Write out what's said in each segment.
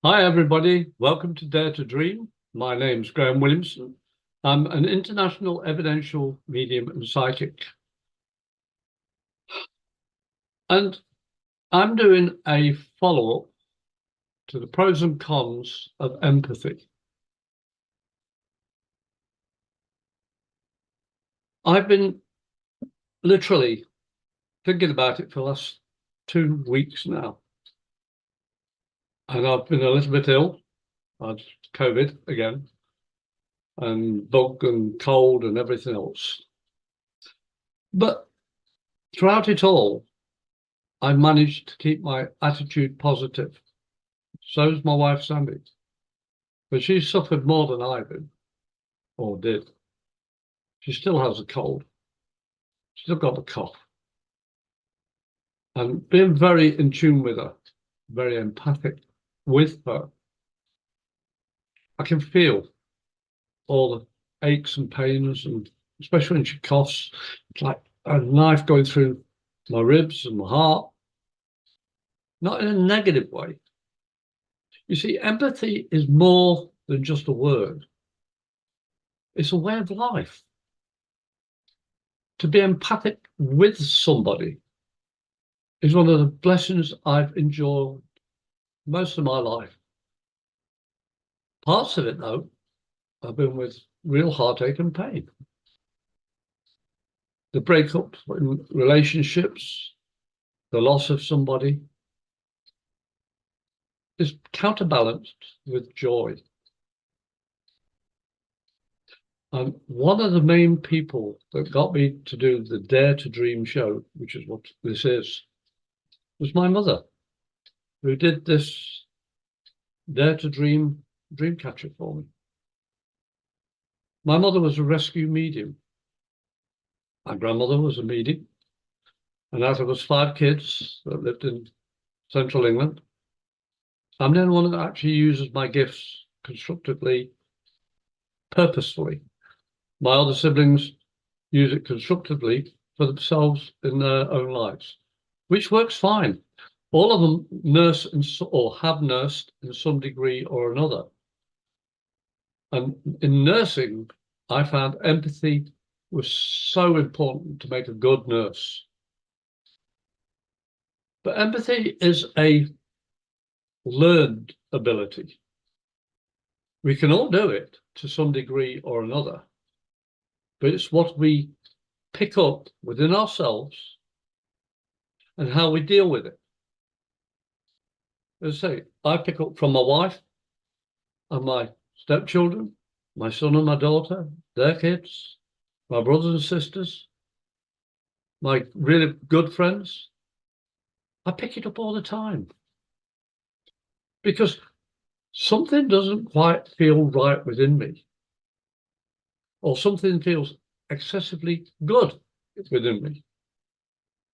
Hi, everybody. Welcome to Dare to Dream. My name's Graham Williamson. I'm an international evidential medium and psychic. And I'm doing a follow-up to the pros and cons of empathy. I've been literally thinking about it for the last 2 weeks now. And I've been a little bit ill. I had COVID again, and bug and cold and everything else. But throughout it all, I managed to keep my attitude positive. So's my wife, Sandy. But she suffered more than I did, or did. She still has a cold. Still got a cough. And being very in tune with her, very empathic with her, I can feel all the aches and pains, and especially when she coughs, it's like a knife going through my ribs and my heart. Not in a negative way. You see, empathy is more than just a word. It's a way of life. To be empathic with somebody is one of the blessings I've enjoyed most of my life. Parts of it, though, I've been with real heartache and pain. The breakup in relationships, the loss of somebody, is counterbalanced with joy. And one of the main people that got me to do the Dare to Dream show, which is what this is, was my mother, who did this Dare to Dream catcher for me. My mother was a rescue medium. My grandmother was a medium. And as there was 5 kids that lived in central England, I'm the only one that actually uses my gifts constructively, purposefully. My other siblings use it constructively for themselves in their own lives, which works fine. All of them nurse or have nursed in some degree or another. And in nursing, I found empathy was so important to make a good nurse. But empathy is a learned ability. We can all do it to some degree or another, but it's what we pick up within ourselves and how we deal with it. As I say, I pick up from my wife and my stepchildren, my son and my daughter, their kids, my brothers and sisters, my really good friends. I pick it up all the time because something doesn't quite feel right within me, or something feels excessively good within me.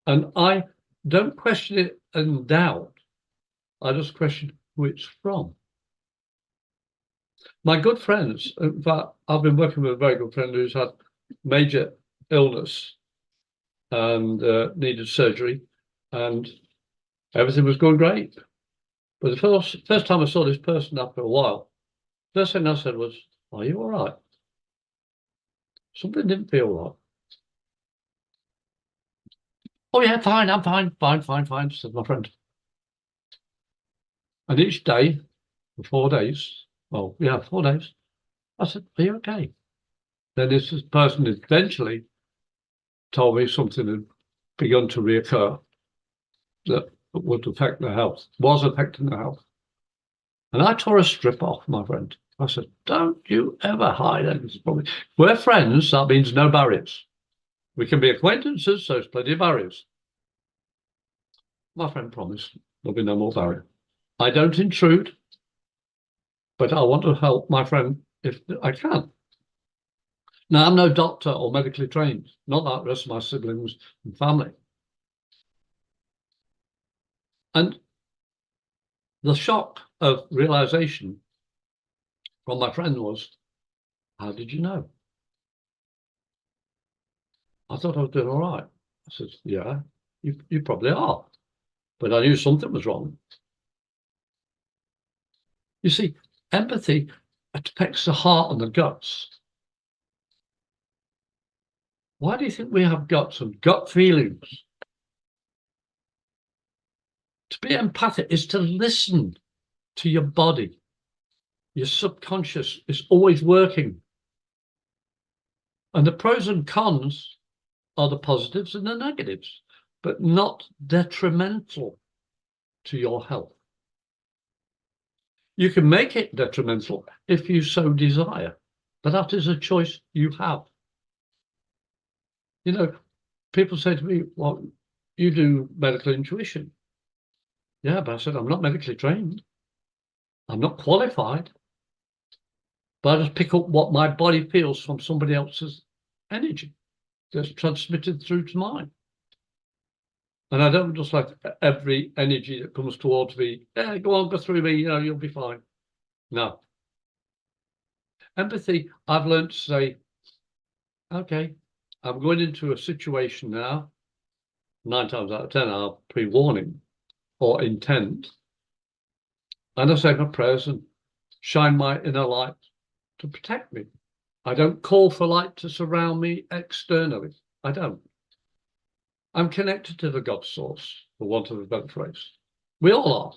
And I don't question it and doubt. I just question who it's from. My good friends, in fact, I've been working with a very good friend who's had major illness and needed surgery, and everything was going great. But the first time I saw this person after a while, first thing I said was, "Are you all right?" Something didn't feel right. "Oh yeah, fine, I'm fine," said my friend. And each day, for 4 days, 4 days, I said, "Are you okay?" Then this person eventually told me something had begun to reoccur that would affect their health, was affecting their health. And I tore a strip off, my friend. I said, "Don't you ever hide anything from me. We're friends, that means no barriers. We can be acquaintances, so there's plenty of barriers." My friend promised there'll be no more barrier. I don't intrude, but I want to help my friend if I can. Now, I'm no doctor or medically trained, not like the rest of my siblings and family. And the shock of realization from my friend was, "How did you know?" I thought I was doing all right. I said, "Yeah, you probably are." But I knew something was wrong. You see, empathy affects the heart and the guts. Why do you think we have guts and gut feelings? To be empathic is to listen to your body. Your subconscious is always working. And the pros and cons are the positives and the negatives, but not detrimental to your health. You can make it detrimental if you so desire, but that is a choice you have. You know, people say to me, well, you do medical intuition. Yeah, but I said, I'm not medically trained. I'm not qualified. But I just pick up what my body feels from somebody else's energy that's transmitted through to mine. And I don't just like every energy that comes towards me, yeah, go on, go through me, you'll be fine. No. Empathy, I've learned to say, okay, I'm going into a situation now, 9 times out of 10, I'll pre-warning or intent. And I say my prayers and shine my inner light to protect me. I don't call for light to surround me externally. I don't. I'm connected to the God source, for want of a better phrase. We all are.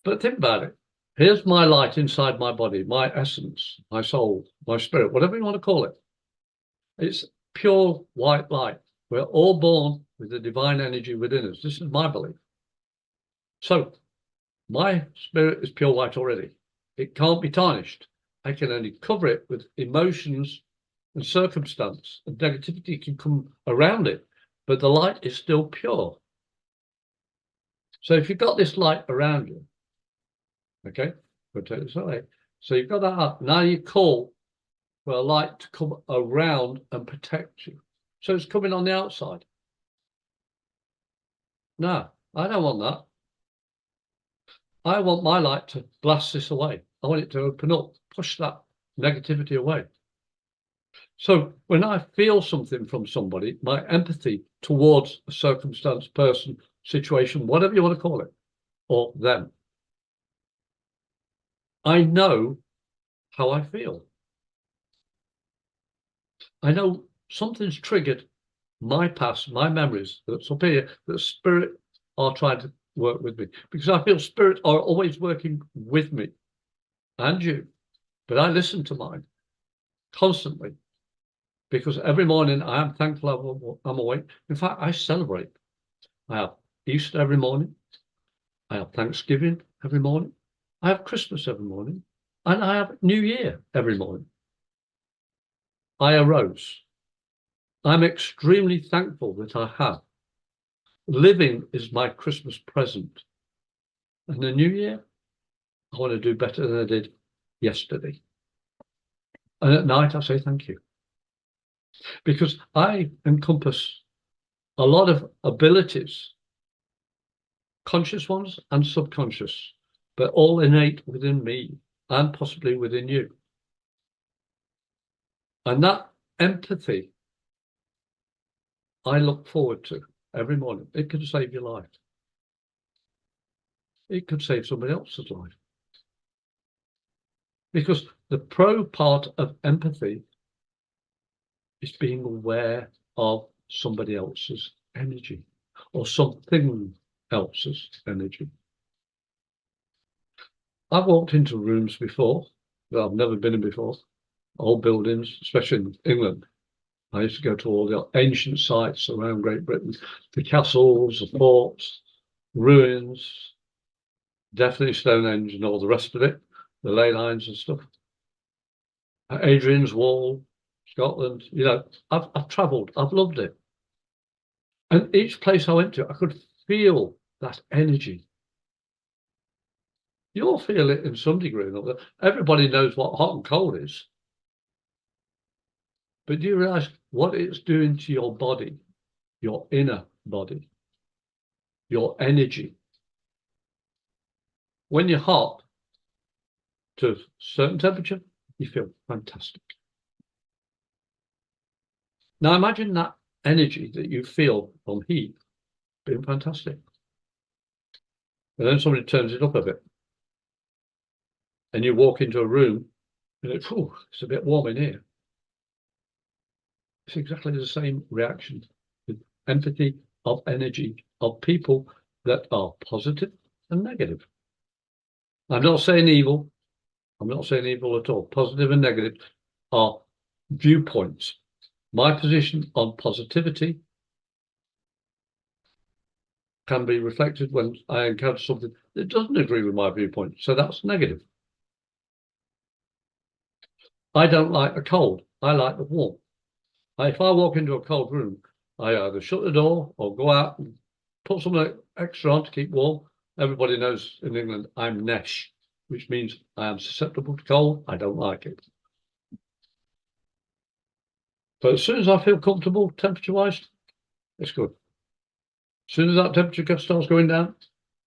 But think about it. Here's my light inside my body, my essence, my soul, my spirit, whatever you want to call it. It's pure white light. We're all born with the divine energy within us. This is my belief. So my spirit is pure white already. It can't be tarnished. I can only cover it with emotions and circumstance, and negativity can come around it, but the light is still pure. So if you've got this light around you, okay, we'll take this away. So you've got that up. Now you call for a light to come around and protect you. So it's coming on the outside. No, I don't want that. I want my light to blast this away. I want it to open up, push that negativity away. So when I feel something from somebody, my empathy towards a circumstance, person, situation, whatever you want to call it, or them, I know how I feel. I know something's triggered my past, my memories that's up here, that spirit are trying to work with me, because I feel spirit are always working with me and you. But I listen to mine constantly, because every morning I am thankful I'm awake. In fact, I celebrate. I have Easter every morning. I have Thanksgiving every morning. I have Christmas every morning. And I have New Year every morning. I arose. I'm extremely thankful that I have. Living is my Christmas present. And the New Year, I want to do better than I did yesterday. And at night, I say thank you. Because I encompass a lot of abilities, conscious ones and subconscious, but all innate within me and possibly within you. And that empathy, I look forward to every morning. It could save your life. It could save somebody else's life. Because the pro part of empathy is being aware of somebody else's energy or something else's energy. I've walked into rooms before that I've never been in before, old buildings, especially in England. I used to go to all the ancient sites around Great Britain, the castles, the forts, ruins, definitely Stonehenge and all the rest of it, the ley lines and stuff. Hadrian's Wall, Scotland, I've travelled, I've loved it. And each place I went to, I could feel that energy. You'll feel it in some degree. Everybody knows what hot and cold is. But do you realize what it's doing to your body, your inner body, your energy? When you're hot to a certain temperature, you feel fantastic. Now imagine that energy that you feel from heat being fantastic. And then somebody turns it up a bit. and you walk into a room and it's a bit warm in here. It's exactly the same reaction with empathy of energy of people that are positive and negative. I'm not saying evil. I'm not saying evil at all. Positive and negative are viewpoints. My position on positivity can be reflected when I encounter something that doesn't agree with my viewpoint. So that's negative. I don't like the cold. I like the warmth. If I walk into a cold room, I either shut the door or go out and put something extra on to keep warm. Everybody knows in England I'm nesh, which means I am susceptible to cold. I don't like it. But as soon as I feel comfortable temperature-wise, it's good. As soon as that temperature starts going down,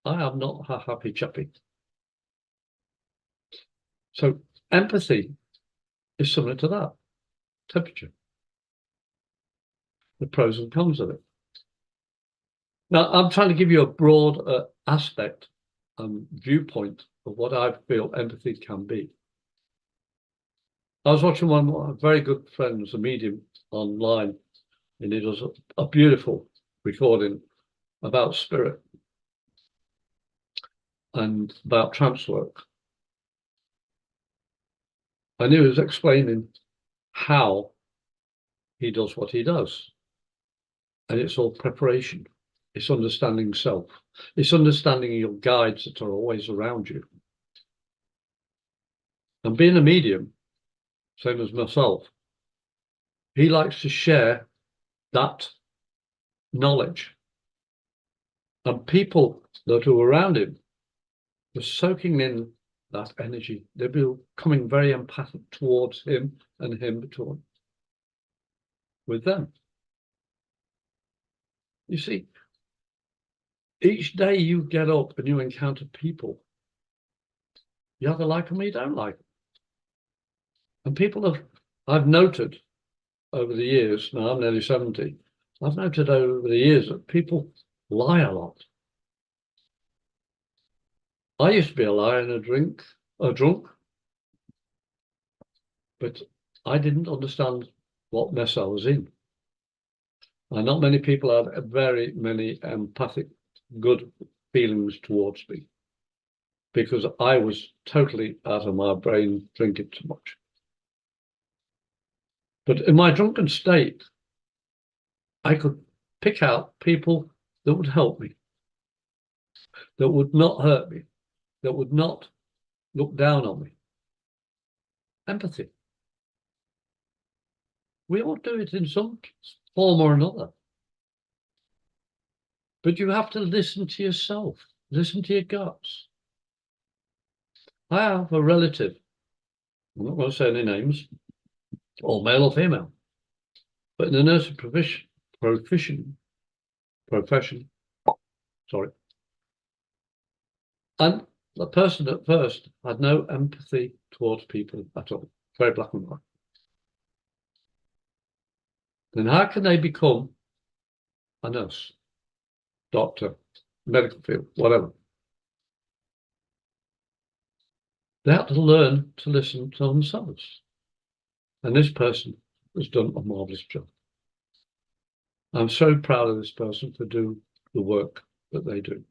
I am not a happy chappy. So empathy is similar to that, temperature, the pros and cons of it. Now, I'm trying to give you a broad aspect and viewpoint of what I feel empathy can be. I was watching one of my very good friends, a medium, online, and he does a beautiful recording about spirit and about trance work. And he was explaining how he does what he does. And it's all preparation. It's understanding self. It's understanding your guides that are always around you. And being a medium, same as myself, he likes to share that knowledge. And people that are around him are soaking in that energy. They're becoming very empathic towards him and him with them. You see, each day you get up and you encounter people, you either like them or you don't like them. And people I've noted over the years, now I'm nearly 70, I've noted over the years that people lie a lot. I used to be a liar and a drunk, but I didn't understand what mess I was in. And not many people had very many empathic, good feelings towards me because I was totally out of my brain drinking too much. But in my drunken state, I could pick out people that would help me, that would not hurt me, that would not look down on me. Empathy. We all do it in some form or another. But you have to listen to yourself, listen to your guts. I have a relative, I'm not going to say any names, or male or female, but in the nursing profession, and the person at first had no empathy towards people at all, very black and white. Then how can they become a nurse, doctor, medical field, whatever? They have to learn to listen to themselves. And this person has done a marvelous job. I'm so proud of this person for doing the work that they do.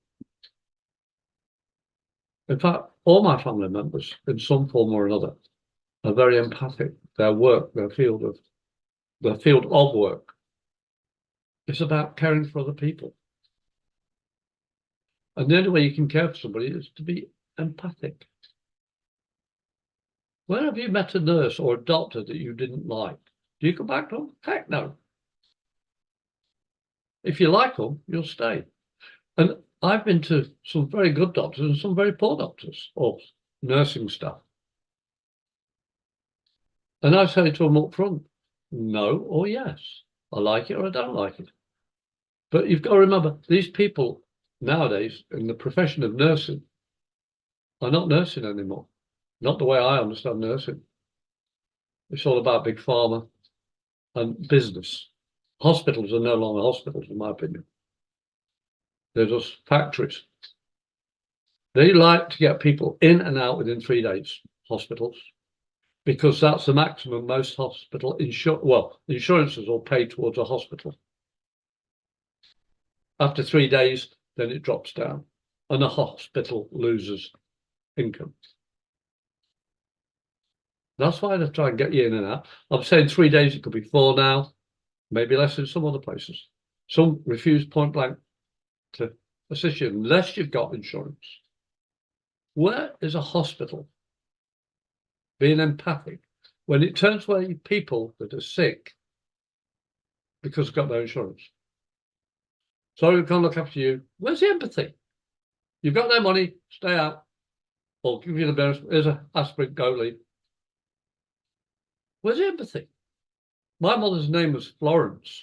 In fact, all my family members, in some form or another, are very empathic. Their work, their field of work, is about caring for other people. And the only way you can care for somebody is to be empathic. Where have you met a nurse or a doctor that you didn't like? Do you go back to them? Heck no. If you like them, you'll stay. And I've been to some very good doctors and some very poor doctors or nursing staff. And I say to them up front, no or yes. I like it or I don't like it. But you've got to remember, these people nowadays in the profession of nursing are not nursing anymore. Not the way I understand nursing. It's all about big pharma and business. Hospitals are no longer hospitals, in my opinion. They're just factories. They like to get people in and out within 3 days, hospitals, because that's the maximum most hospital insurances will pay towards a hospital. After 3 days, then it drops down and a hospital loses income. That's why they try and get you in and out. I'm saying 3 days, it could be 4 now, maybe less in some other places. Some refuse point blank to assist you unless you've got insurance. Where is a hospital being empathic when it turns away people that are sick because they've got no insurance? Sorry, we can't look after you. Where's the empathy? You've got no money, stay out. Or give you the benefit. Here's an aspirin, go leave. Where's the empathy? My mother's name was Florence.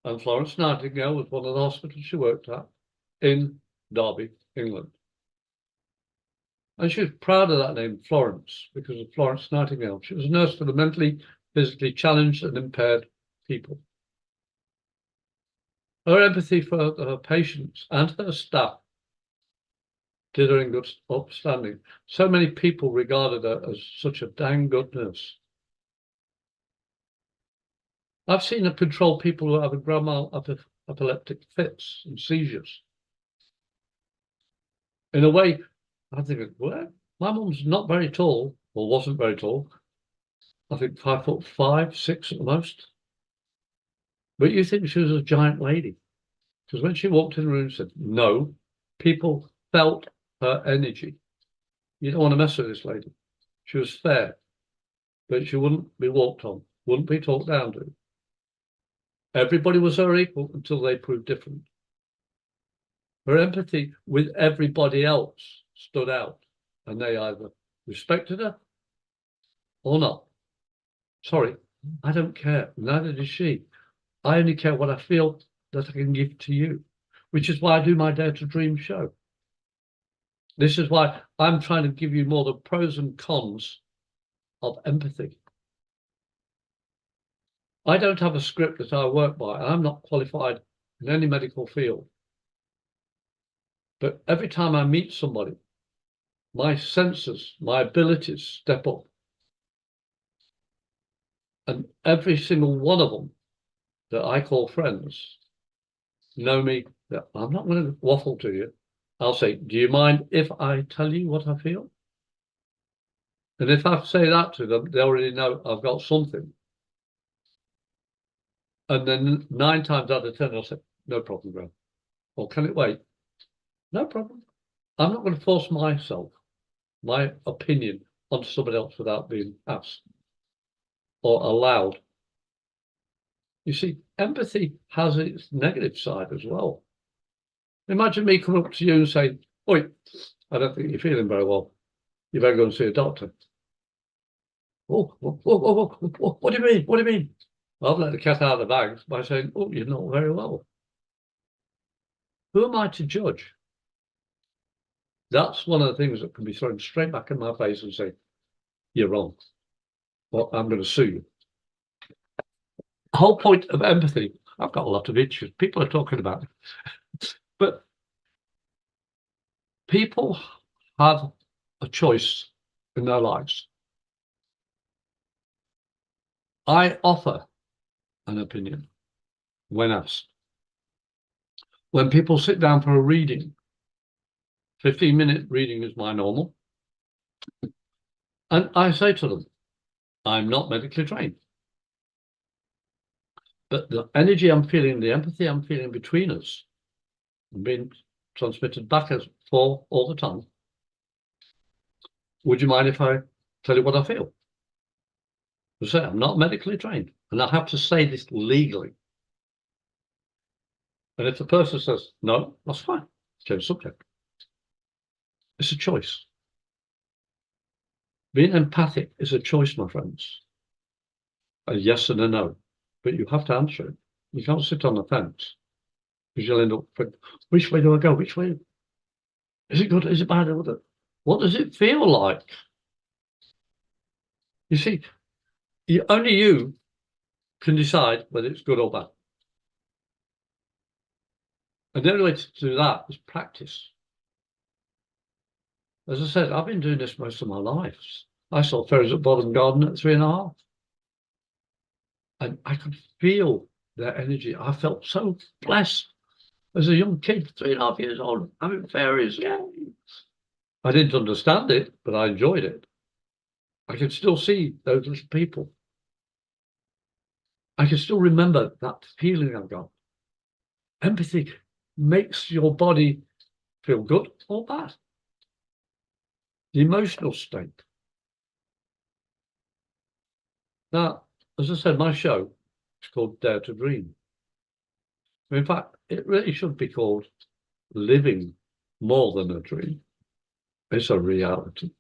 And Florence Nightingale was one of the hospitals she worked at in Derby, England. And she was proud of that name, Florence, because of Florence Nightingale. She was a nurse for the mentally, physically challenged and impaired people. Her empathy for her patients and her staff did her in good upstanding. So many people regarded her as such a dang good nurse. I've seen her control people who have grand mal epileptic fits and seizures. In a way, I think, well, my mum's not very tall, or wasn't very tall. I think 5'5", 6 at the most. But you think she was a giant lady. Because when she walked in the room and said, no, people felt her energy. You don't want to mess with this lady. She was fair, but she wouldn't be walked on, wouldn't be talked down to. Everybody was her equal until they proved different. Her empathy with everybody else stood out, and they either respected her or not. Sorry, I don't care. Neither does she. I only care what I feel that I can give to you, which is why I do my Dare to Dream show. This is why I'm trying to give you more the pros and cons of empathy. I don't have a script that I work by. I'm not qualified in any medical field. But every time I meet somebody, my senses, my abilities step up. And every single one of them that I call friends know me that I'm not going to waffle to you. I'll say, do you mind if I tell you what I feel? And if I say that to them, they already know I've got something. And then 9 times out of 10, I'll say, no problem, Graham. Or can it wait? No problem. I'm not going to force myself, my opinion, onto somebody else without being asked or allowed. You see, empathy has its negative side as well. Imagine me coming up to you and saying, oi, I don't think you're feeling very well. You better go and see a doctor. Oh, what do you mean? What do you mean? I've let the cat out of the bag by saying, oh, you're not very well. Who am I to judge? That's one of the things that can be thrown straight back in my face and say, you're wrong. Well, I'm going to sue you. The whole point of empathy, I've got a lot of issues. People are talking about it. But people have a choice in their lives. I offer an opinion when asked. When people sit down for a reading, 15-minute reading is my normal. And I say to them, I'm not medically trained. But the energy I'm feeling, the empathy I'm feeling between us, being transmitted back as for all the time. Would you mind if I tell you what I feel? I say I'm not medically trained, and I have to say this legally. And if the person says no, that's fine. Change subject. It's a choice. Being empathic is a choice, my friends. A yes and a no, but you have to answer it. You can't sit on the fence because you'll end up thinking, which way do I go? Which way? Is it good? Is it bad? What does it feel like? You see, only you can decide whether it's good or bad. And the only way to do that is practice. as I said, I've been doing this most of my life. I saw fairies at Bottom Garden at 3.5. And I could feel their energy. I felt so blessed as a young kid, 3.5 years old, having fairies. Yay! I didn't understand it, but I enjoyed it. I can still see those little people. I can still remember that feeling I've got. Empathy makes your body feel good or bad. The emotional state. Now, as I said, my show is called Dare to Dream. In fact, it really should be called Living More Than a Dream. It's a reality.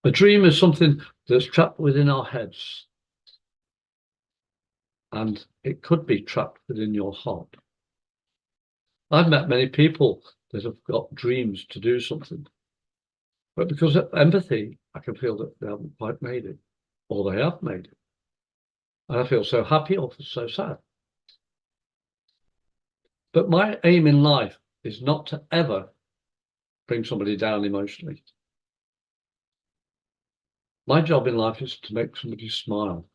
A dream is something that's trapped within our heads, and it could be trapped within your heart. I've met many people that have got dreams to do something, but because of empathy, I can feel that they haven't quite made it, or they have made it. And I feel so happy or so sad. But my aim in life is not to ever bring somebody down emotionally. My job in life is to make somebody smile,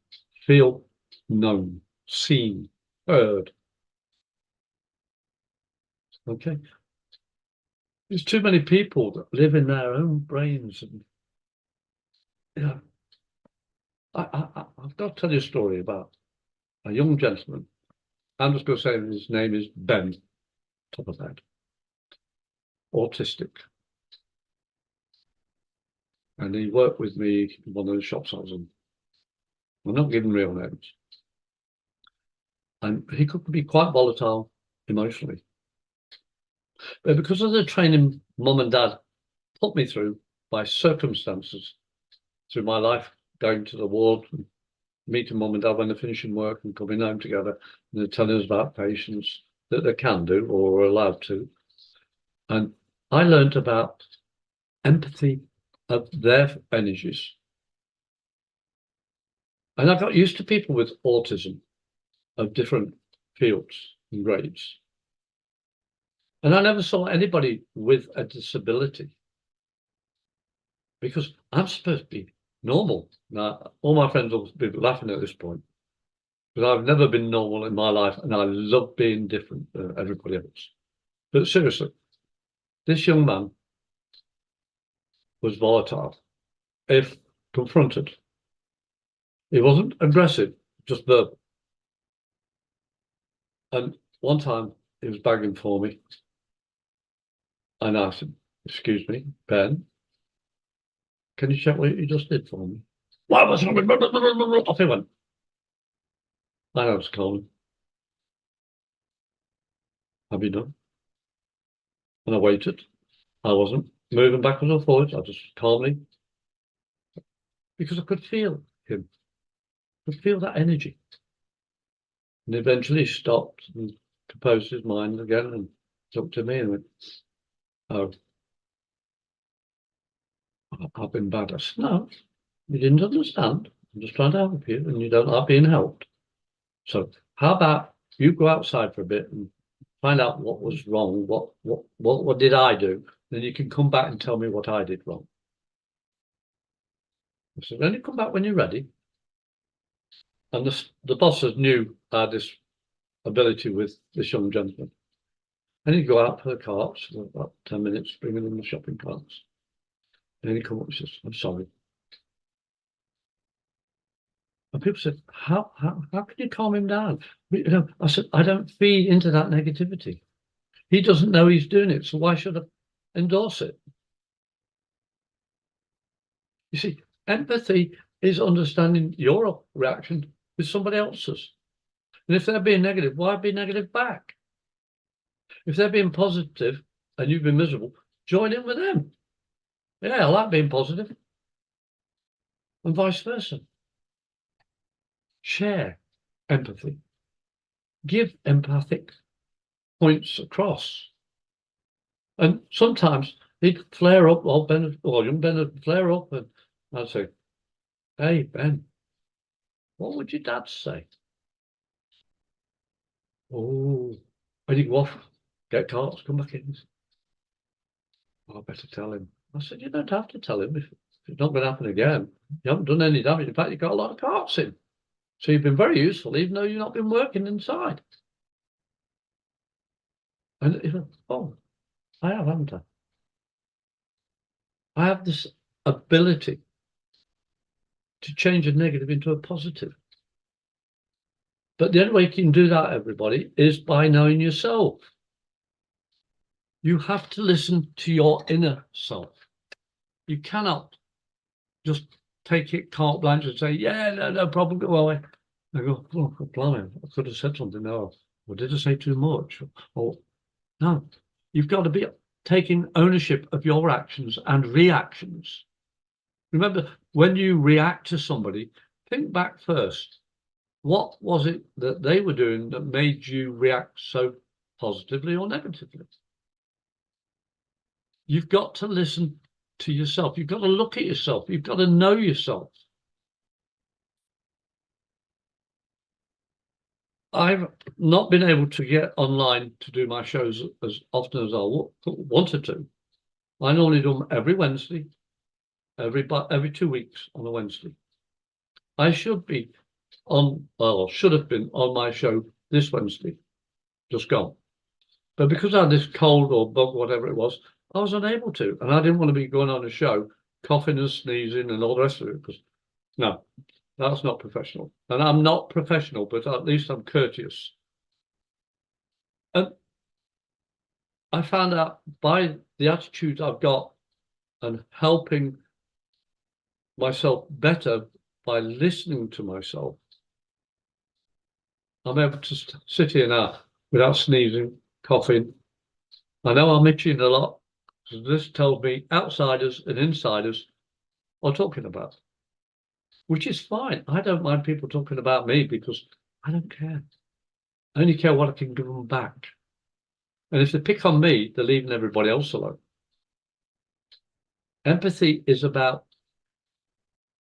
feel known, seen, heard. Okay. There's too many people that live in their own brains, and you know, I've got to tell you a story about a young gentleman. I'm just going to say his name is Ben, top of that, autistic, and he worked with me in one of the shops I was in. I'm not giving real names, and he could be quite volatile emotionally. But because of the training mum and dad put me through by circumstances through my life, going to the ward and meeting mum and dad when they're finishing work and coming home together, and they're telling us about patients that they can do or are allowed to. And I learned about empathy of their energies. And I got used to people with autism of different fields and grades. And I never saw anybody with a disability, because I'm supposed to be normal. Now, all my friends will be laughing at this point, because I've never been normal in my life, and I love being different than everybody else. But seriously, this young man was volatile if confronted. He wasn't aggressive, just verbal. And one time he was begging for me, and I said, "Excuse me, Ben, can you check what you just did for me?" What was wrong? Off he went. I know it's calling. Have you done? And I waited. I wasn't moving backwards or forwards. I just calmly, because I could feel him. I could feel that energy. And eventually he stopped and composed his mind again and looked at me and went, "Oh, I've been bad." I said, "No, you didn't understand. I'm just trying to help you, and you don't like being helped. So how about you go outside for a bit and find out what was wrong, what did I do? Then you can come back and tell me what I did wrong." I said, "Then you come back when you're ready." And the bosses knew I had this ability with this young gentleman. And he'd go out for the carts for about 10 minutes, bringing in the shopping carts. And then he'd come up and says, "I'm sorry." And people said, how can you calm him down? You know, I said, I don't feed into that negativity. He doesn't know he's doing it, so why should I endorse it? You see, empathy is understanding your reaction with somebody else's. And if they're being negative, why be negative back? If they're being positive and you've been miserable, join in with them. Yeah, I like being positive. And vice versa. Share empathy. Give empathic points across. And sometimes he'd flare up, or young Ben would flare up, and I'd say, "Hey, Ben, what would your dad say?" "Oh," and he'd go off, get carts, come back in. I better tell him. I said, you don't have to tell him if it's not going to happen again. You haven't done any damage. In fact, you've got a lot of carts in. So you've been very useful, even though you've not been working inside. And he went, oh, I have, haven't I? I have this ability to change a negative into a positive. But the only way you can do that, everybody, is by knowing yourself. You have to listen to your inner self. You cannot just take it carte blanche and say, yeah, no problem, go away. I go, oh, blimey, I could have said something else. Or did I say too much? Or no, you've got to be taking ownership of your actions and reactions. Remember, when you react to somebody, think back first. What was it that they were doing that made you react so positively or negatively? You've got to listen to yourself. You've got to look at yourself. You've got to know yourself. I've not been able to get online to do my shows as often as I wanted to. I normally do them every Wednesday, every 2 weeks on a Wednesday. I should be on, well, should have been on my show this Wednesday, just gone. But because I had this cold or bug, whatever it was, I was unable to. And I didn't want to be going on a show, coughing and sneezing and all the rest of it, because no, that's not professional. And I'm not professional, but at least I'm courteous. And I found out by the attitude I've got and helping myself better by listening to myself, I'm able to sit here now without sneezing, coughing. I know I'm itching a lot, so this tells me outsiders and insiders are talking about, which is fine. I don't mind people talking about me because I don't care. I only care what I can give them back. And if they pick on me, they're leaving everybody else alone. Empathy is about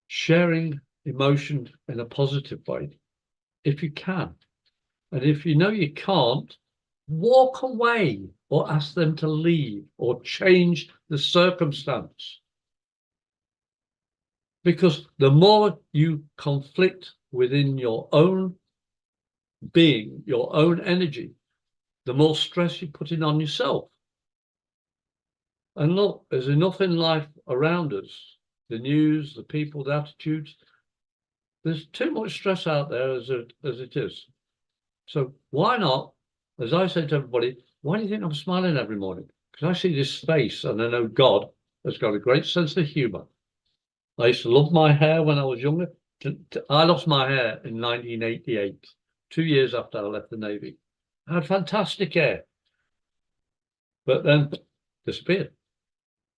sharing emotion in a positive way, if you can. And if you know you can't, walk away or ask them to leave or change the circumstance. Because the more you conflict within your own being, your own energy, the more stress you're putting on yourself. And look, there's enough in life around us, the news, the people, the attitudes. There's too much stress out there as it is. So why not, as I say to everybody, why do you think I'm smiling every morning? Because I see this face and I know God has got a great sense of humor. I used to love my hair when I was younger. I lost my hair in 1988, 2 years after I left the Navy. I had fantastic hair, but then disappeared.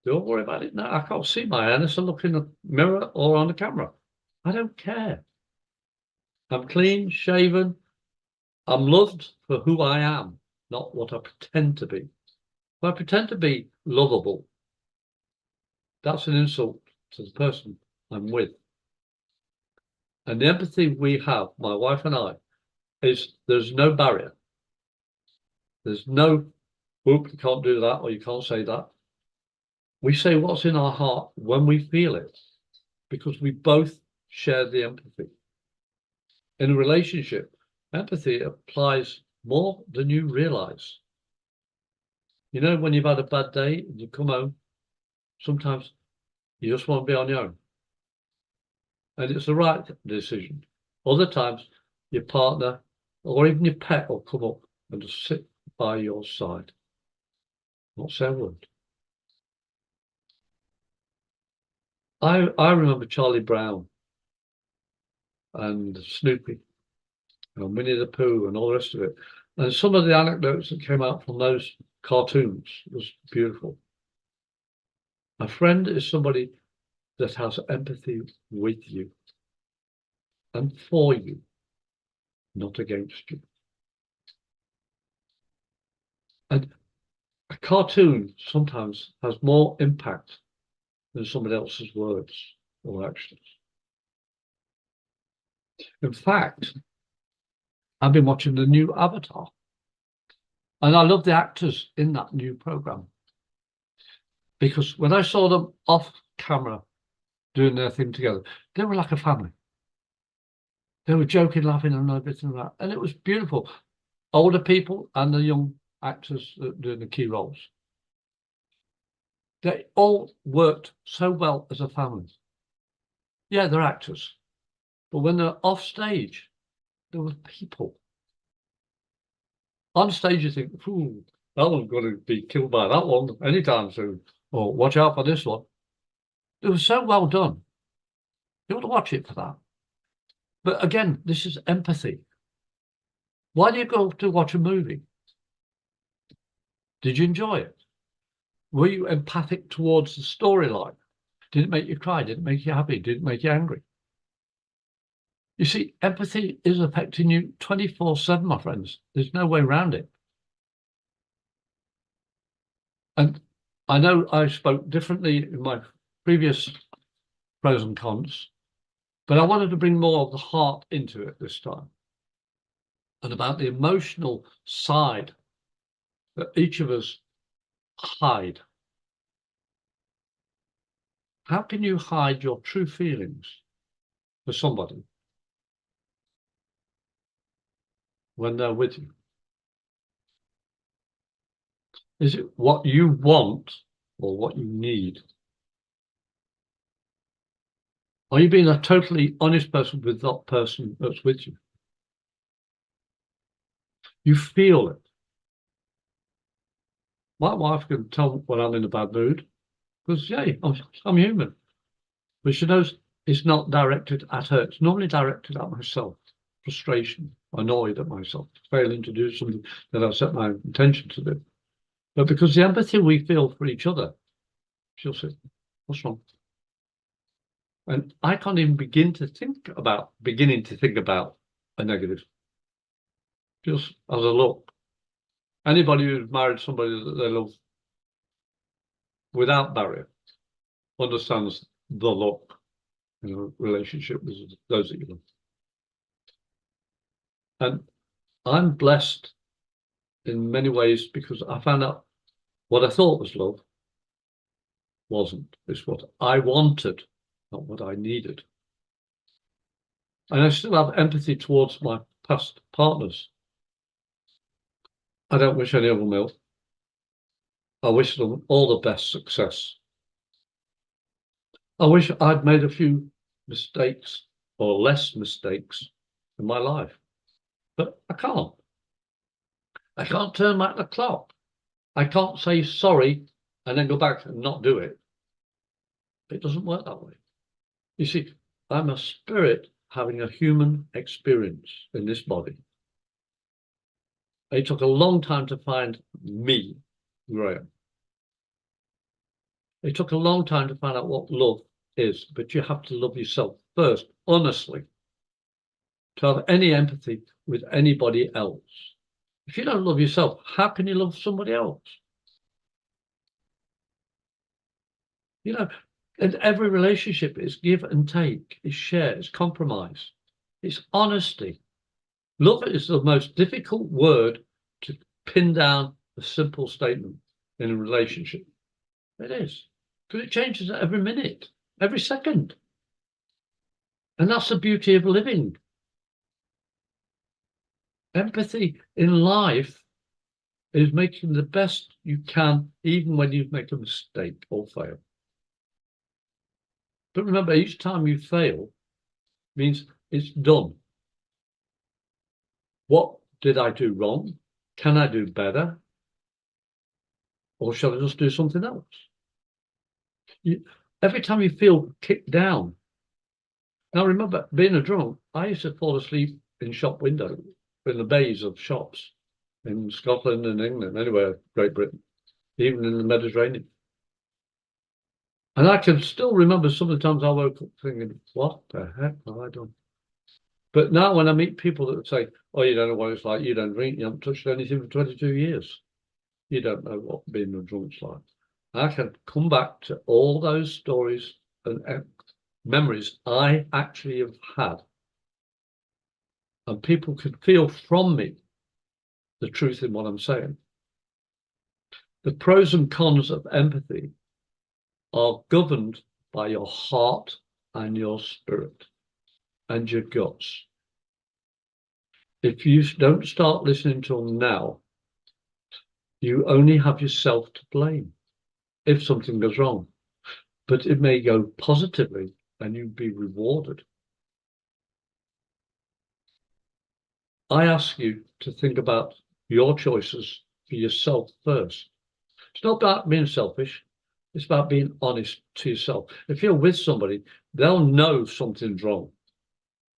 Don't worry about it now. I can't see my hair unless I look in the mirror or on the camera. I don't care. I'm clean, shaven. I'm loved for who I am, not what I pretend to be. If I pretend to be lovable, that's an insult to the person I'm with. And the empathy we have, my wife and I, is there's no barrier. There's no, whoop, you can't do that or you can't say that. We say what's in our heart when we feel it, because we both share the empathy. In a relationship, empathy applies more than you realize. You know, when you've had a bad day and you come home, sometimes you just want to be on your own. And it's the right decision. Other times, your partner or even your pet will come up and just sit by your side, not say a word. I remember Charlie Brown and Snoopy and Winnie the Pooh and all the rest of it. And some of the anecdotes that came out from those cartoons was beautiful. A friend is somebody that has empathy with you and for you, not against you. And a cartoon sometimes has more impact than somebody else's words or actions. In fact, I've been watching the new Avatar, and I love the actors in that new program. Because when I saw them off camera doing their thing together, they were like a family. They were joking, laughing, and everything like that. And it was beautiful. Older people and the young actors doing the key roles. They all worked so well as a family. Yeah, they're actors. But when they're off stage, they were people. On stage, you think, ooh, that one's going to be killed by that one anytime soon. Or watch out for this one. It was so well done. You ought to watch it for that. But again, this is empathy. Why do you go to watch a movie? Did you enjoy it? Were you empathic towards the storyline? Did it make you cry? Did it make you happy? Did it make you angry? You see, empathy is affecting you 24/7, my friends. There's no way around it. And I know I spoke differently in my previous pros and cons, but I wanted to bring more of the heart into it this time, and about the emotional side that each of us hide. How can you hide your true feelings for somebody when they're with you? Is it what you want or what you need? Are you being a totally honest person with that person that's with you? You feel it. My wife can tell when I'm in a bad mood because, yeah, I'm human. But she knows it's not directed at her. It's normally directed at myself. Frustration, annoyed at myself, failing to do something that I've set my intention to do. But because the empathy we feel for each other, she'll say, what's wrong? And I can't even beginning to think about a negative. Just as a look. Anybody who's married somebody that they love without barrier understands the look in a relationship with those that you love. And I'm blessed in many ways because I found out what I thought was love wasn't. It's what I wanted, not what I needed. And I still have empathy towards my past partners. I don't wish any of them ill. I wish them all the best success. I wish I'd made a few mistakes or less mistakes in my life, but I can't. I can't turn back the clock. I can't say sorry and then go back and not do it. It doesn't work that way. You see, I'm a spirit having a human experience in this body. It took a long time to find me, Graham. It took a long time to find out what love is, but you have to love yourself first, honestly, to have any empathy with anybody else. If you don't love yourself, how can you love somebody else? You know, in every relationship, it's give and take, it's share, it's compromise, it's honesty. Love is the most difficult word to pin down a simple statement in a relationship. It is, because it changes every minute, every second. And that's the beauty of living. Empathy in life is making the best you can, even when you make a mistake or fail. But remember, each time you fail means it's done. What did I do wrong? Can I do better? Or shall I just do something else? Every time you feel kicked down. Now, remember, being a drunk, I used to fall asleep in shop windows, in the bays of shops in Scotland and England, anywhere, Great Britain, even in the Mediterranean. And I can still remember some of the times I woke up thinking, what the heck have I done? But now when I meet people that say, oh, you don't know what it's like, you don't drink, you haven't touched anything for 22 years. You don't know what being a drunk's like. I can come back to all those stories and memories I actually have had. And people can feel from me the truth in what I'm saying. The pros and cons of empathy are governed by your heart and your spirit and your guts. If you don't start listening to them now, you only have yourself to blame if something goes wrong. But it may go positively and you'll be rewarded. I ask you to think about your choices for yourself first. It's not about being selfish. It's about being honest to yourself. If you're with somebody, they'll know something's wrong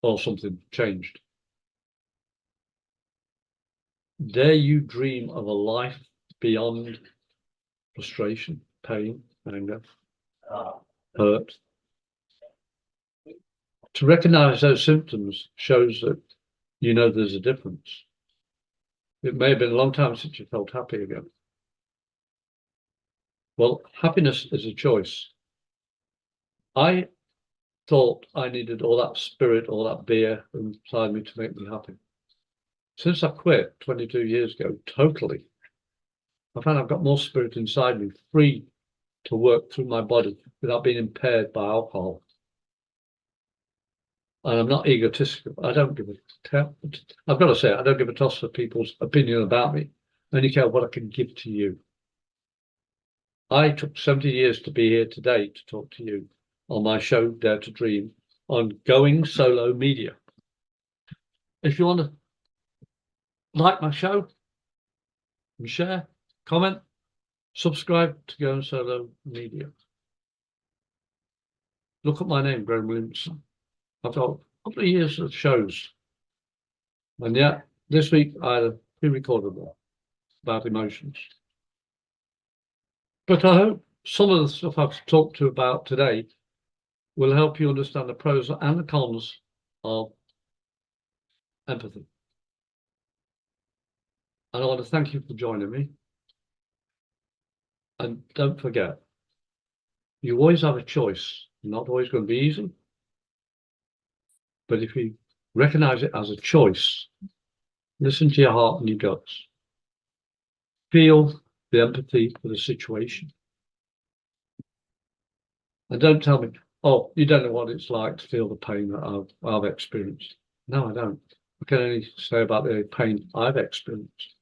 or something changed. Dare you dream of a life beyond frustration, pain, anger, hurt. To recognize those symptoms shows that you know there's a difference. It may have been a long time since you felt happy again. Well, happiness is a choice. I thought I needed all that spirit, all that beer inside me to make me happy. Since I quit 22 years ago, totally, I found I've got more spirit inside me, free to work through my body without being impaired by alcohol. And I'm not egotistical. I don't give a I've got to say, I don't give a toss for people's opinion about me. I only care what I can give to you. I took 70 years to be here today to talk to you on my show, Dare to Dream, on Going Solo Media. If you want to like my show and share, comment, subscribe to Going Solo Media. Look at my name, Graham Williamson. I've got a couple of years of shows. And yet, this week I had a pre-recorded one about emotions. But I hope some of the stuff I've talked to about today will help you understand the pros and the cons of empathy. And I want to thank you for joining me. And don't forget, you always have a choice. Not always going to be easy. But if you recognize it as a choice, listen to your heart and your guts. Feel the empathy for the situation. And don't tell me, oh, you don't know what it's like to feel the pain that I've experienced. No, I don't. I can only say about the pain I've experienced.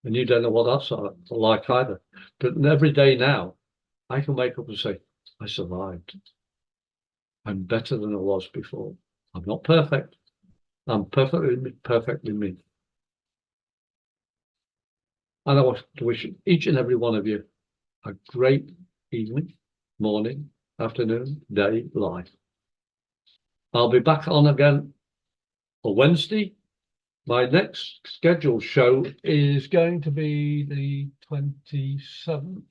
And you don't know what that's like either. But every day now, I can wake up and say, I survived. I'm better than I was before. I'm not perfect. I'm perfectly me. And I want to wish each and every one of you a great evening, morning, afternoon, day, life. I'll be back on again on Wednesday. My next scheduled show is going to be the 27th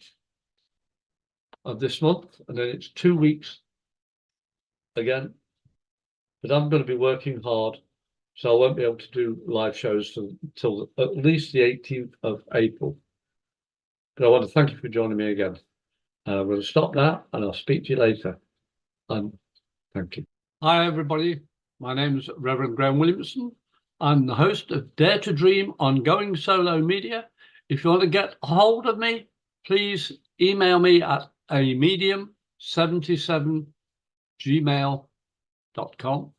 of this month, and then it's 2 weeks again. But I'm going to be working hard, so I won't be able to do live shows until at least the 18th of April. But I want to thank you for joining me again. I'm going to stop now, and I'll speak to you later. And thank you. Hi, everybody. My name is Reverend Graham Williamson. I'm the host of Dare to Dream on Going Solo Media. If you want to get a hold of me, please email me at amedium77gmail.com.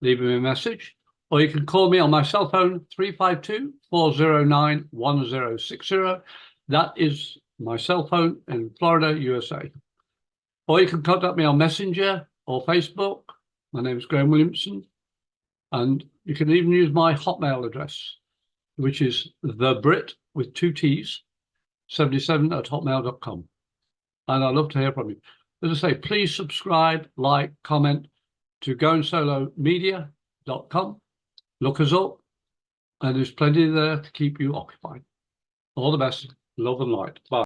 Leave me a message, or you can call me on my cell phone 352-409-1060. That is my cell phone in Florida, USA. Or you can contact me on Messenger or Facebook. My name is Graham Williamson. And you can even use my Hotmail address, which is thebrit with 2 T's, 77@hotmail.com. And I'd love to hear from you. As I say, please subscribe, like, comment to goingsolomedia.com. Look us up, and there's plenty there to keep you occupied. All the best. Love and light. Bye.